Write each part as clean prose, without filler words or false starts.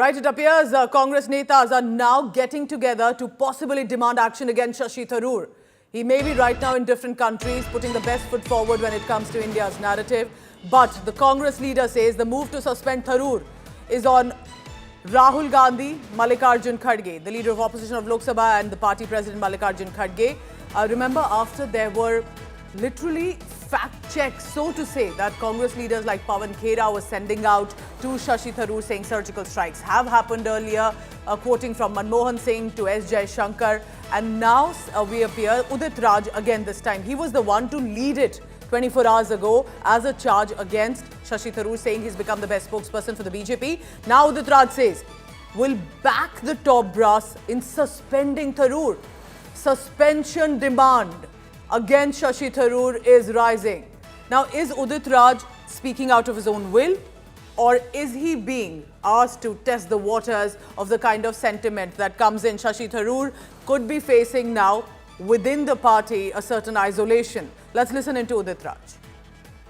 Right, it appears Congress netas are now getting together to possibly demand action against Shashi Tharoor. He may be right now in different countries, putting the best foot forward when it comes to India's narrative. But the Congress leader says the move to suspend Tharoor is on Rahul Gandhi, Mallikarjun Kharge, the leader of opposition of Lok Sabha, and the party president Mallikarjun Kharge. Remember, after there were literally fact checks, so to say, that Congress leaders like Pawan Khera were sending out to Shashi Tharoor saying surgical strikes have happened earlier, quoting from Manmohan Singh to S. Jaishankar. And now we appear Udit Raj again this time. He was the one to lead it 24 hours ago as a charge against Shashi Tharoor, saying he's become the best spokesperson for the BJP. Now Udit Raj says, we'll back the top brass in suspending Tharoor. Suspension demand against Shashi Tharoor is rising. Now, is Udit Raj speaking out of his own will, or is he being asked to test the waters of the kind of sentiment that comes in? Shashi Tharoor could be facing now within the party a certain isolation. Let's listen into Udit Raj.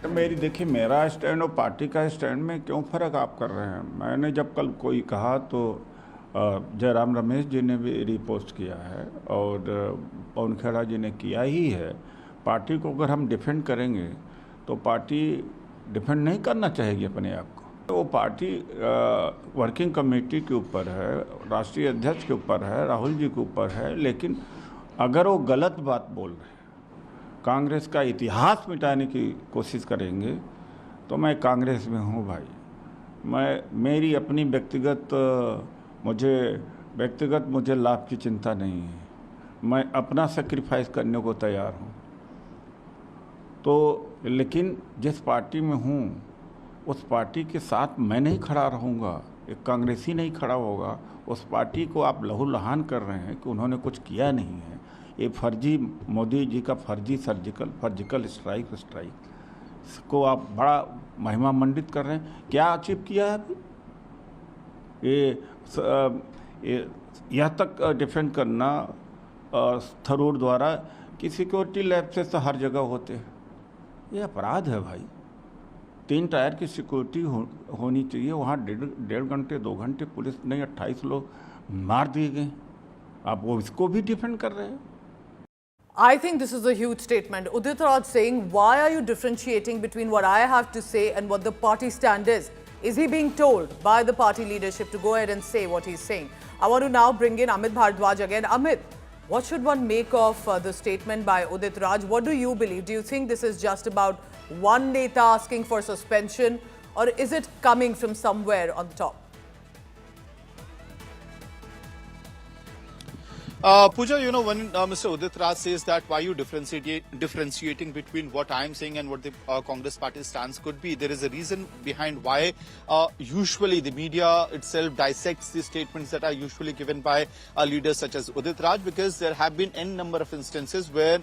मेरी देखिए, मेरा stand और party का stand में क्यों फ़र्क आप कर रहे हैं? मैंने जब कल कोई कहा तो जयराम रमेश जी ने भी रिपोस्ट किया है और पवन खेड़ा जी ने किया ही है। पार्टी को अगर हम डिफेंड करेंगे तो पार्टी डिफेंड नहीं करना चाहेगी अपने आप को। वो पार्टी वर्किंग कमेटी के ऊपर है, राष्ट्रीय अध्यक्ष के ऊपर है, राहुल जी के ऊपर है। लेकिन अगर वो गलत बात बोल रहे हैं, कांग्रेस का इतिहास मिटाने की कोशिश करेंगे, तो मैं कांग्रेस में हूँ भाई। मेरी अपनी मुझे लाभ की चिंता नहीं है। मैं अपना सेक्रीफाइस करने को तैयार हूँ। तो लेकिन जिस पार्टी में हूँ उस पार्टी के साथ मैं नहीं खड़ा रहूँगा, एक कांग्रेसी नहीं खड़ा होगा। उस पार्टी को आप लहूलुहान कर रहे हैं कि उन्होंने कुछ किया नहीं है। ये फर्जी मोदी जी का फर्जी सर्जिकल स्ट्राइक को आप बड़ा महिमा मंडित कर रहे हैं। क्या अचीव किया है अभी? यह तक डिफेंड करना थरूर द्वारा कि सिक्योरिटी लैब से हर जगह होते हैं, ये अपराध है भाई। 3 टायर की सिक्योरिटी होनी चाहिए। वहाँ डेढ़ घंटे 2 घंटे पुलिस नहीं, 28 लोग मार दिए गए। आप वो इसको भी डिफेंड कर रहे हैं। I think this is a huge statement. Udit Raj saying, why are you differentiating between what I have to say and what the party stand is? Is he being told by the party leadership to go ahead and say what he's saying? I want to now bring in Amit Bhardwaj again. Amit, what should one make of the statement by Udit Raj? What do you believe? Do you think this is just about one neta asking for suspension, or is it coming from somewhere on top? Pooja, you know, when Mr. Udit Raj says that why you differentiating between what I am saying and what the Congress party stance could be, there is a reason behind why usually the media itself dissects the statements that are usually given by leaders such as Udit Raj, because there have been n number of instances where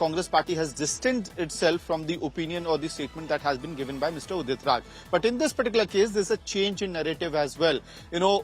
Congress party has distanced itself from the opinion or the statement that has been given by Mr. Udit Raj. But in this particular case, there's a change in narrative as well. You know,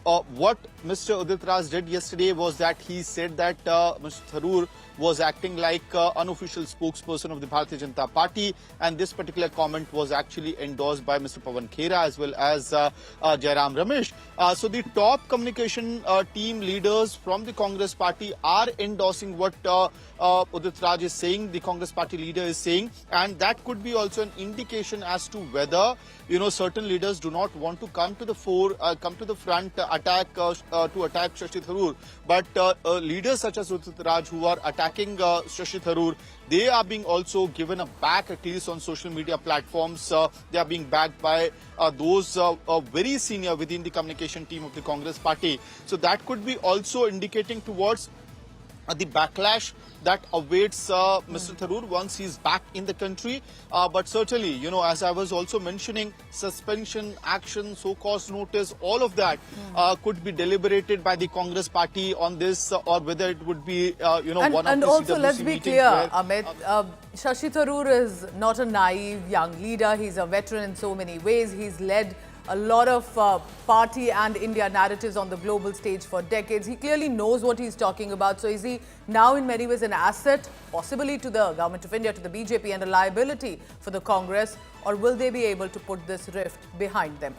what Mr. Udit Raj did yesterday was that he said that Mr. Tharoor was acting like unofficial spokesperson of the Bharatiya Janata Party, and this particular comment was actually endorsed by Mr. Pawan Khera as well as Jairam Ramesh. So the top communication team leaders from the Congress party are endorsing what Udit Raj is saying, the Congress party leader is saying, and that could be also an indication as to whether, you know, certain leaders do not want to come to the front, attack Shashi Tharoor, but leaders such as Udit Raj who are attacking Shashi Tharoor, they are being also given a back, at least on social media platforms. They are being backed by those very senior within the communication team of the Congress party. So that could be also indicating towards the backlash that awaits Mr. Tharoor once he's back in the country. But certainly, you know, as I was also mentioning, suspension, action, so-called notice, all of that could be deliberated by the Congress party on this, or whether it would be, you know, one of the And also, CWC let's be meetings clear, where, Amit, Shashi Tharoor is not a naive young leader. He's a veteran in so many ways. He's led a lot of party and India narratives on the global stage for decades. He clearly knows what he's talking about. So is he now in many ways an asset, possibly to the government of India, to the BJP, and a liability for the Congress, or will they be able to put this rift behind them?